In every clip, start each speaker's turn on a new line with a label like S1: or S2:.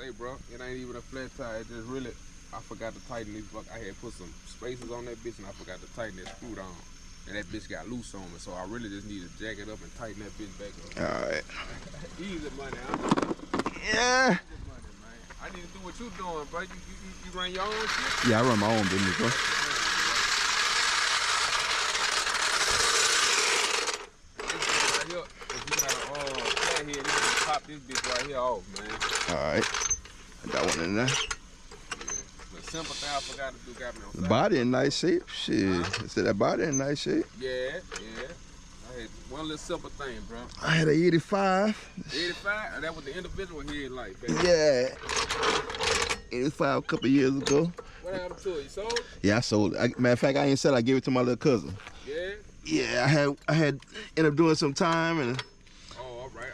S1: say, bro, it ain't even a flat tire. It just really, I forgot to tighten this buck. I had put some spacers on that bitch and I forgot to tighten that screw down. And that bitch got loose on me, so I really just need to jack it up and tighten that bitch back up.
S2: Alright.
S1: Easy money, huh?
S2: Yeah.
S1: Easy money, man. I need to do what you doing, bro. You run your own shit?
S2: Yeah, I run my own business, bro.
S1: Pop this bitch right here off, man.
S2: Alright. I got one in there.
S1: The simple thing I forgot to do got me on
S2: The body in nice shape. Shit. I said that body in nice shape.
S1: Yeah. I had one little simple thing, bro.
S2: I had a 85.
S1: 85? That was the individual headlight, baby.
S2: Yeah. 85 a couple years ago.
S1: What happened to it? You sold it?
S2: Yeah, I sold it. Matter of fact, I ain't said I gave it to my little cousin.
S1: Yeah?
S2: Yeah, I had ended up doing some time and
S1: all right.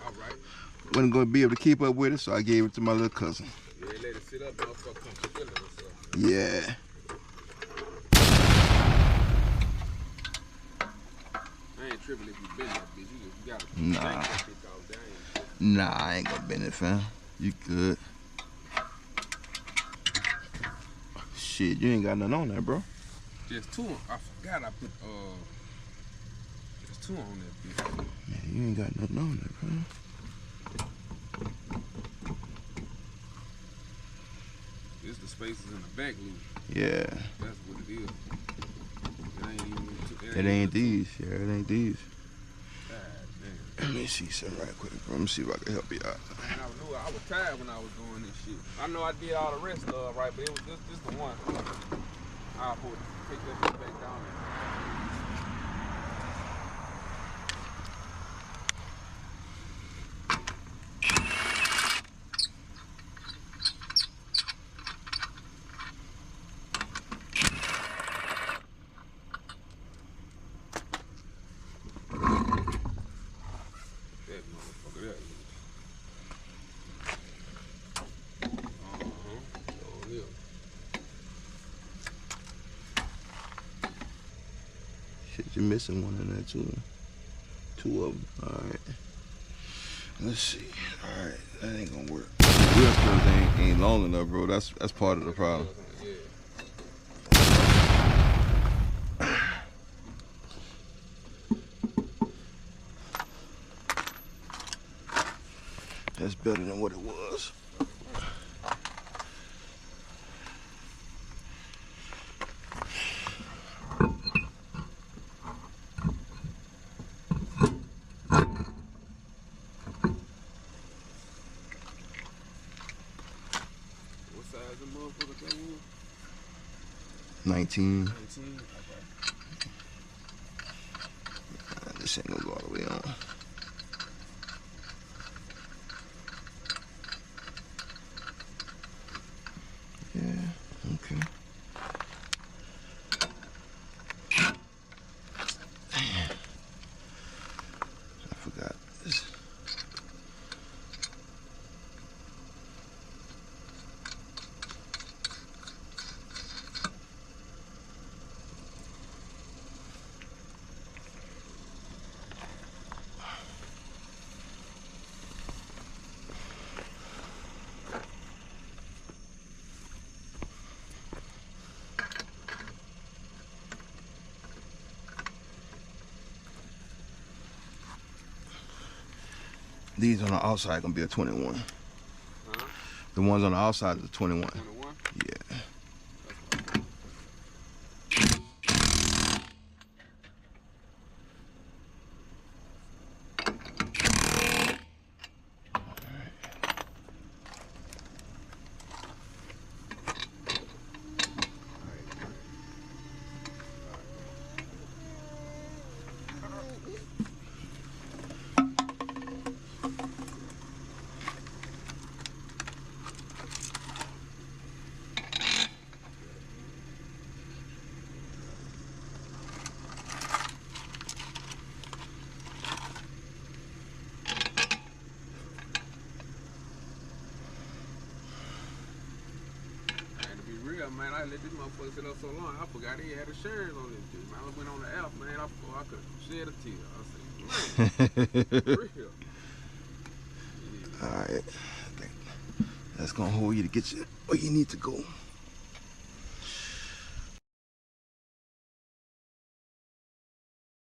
S2: wasn't going to be able to keep up with it, so I gave it to my little cousin.
S1: Yeah, let it sit up, motherfucker, come spill it or something.
S2: Yeah.
S1: I ain't tripping if you bend that bitch. You gotta
S2: Nah.
S1: that bitch off down.
S2: Nah, I ain't gonna bend it, fam. You good. Shit, you ain't got nothing on there, bro.
S1: Just two. I forgot I put there's two on that bitch.
S2: Man, you ain't got nothing on there, bro.
S1: It's the spaces in the back loop.
S2: Yeah.
S1: That's what it is.
S2: It ain't these. Yeah, it ain't these.
S1: God damn.
S2: Let me see something right quick, bro. Let me see if I can help you out.
S1: Man, I was tired when I was doing this shit. I know I did all the rest of right, but it was this the one. I'll take that bitch back down there.
S2: Shit, you're missing one in there too. Two of them. Alright. Let's see. Alright, that ain't gonna work. The wheel stuff ain't long enough, bro. That's part of the problem. That's better than what it was.
S1: What size the motherfucker that was?
S2: 19.
S1: 19?
S2: This ain't gonna go all the way on. Yeah, okay. I forgot this. These on the outside gonna be a 21.
S1: Huh?
S2: The ones on the outside is a 21.
S1: 21?
S2: Yeah.
S1: Man, I let this motherfucker sit up so long, I forgot he had insurance on this dude. Man, I went on the app, man, before I could shed a tear. I said, man, real.
S2: Alright. That's gonna hold you to get you where you need to go.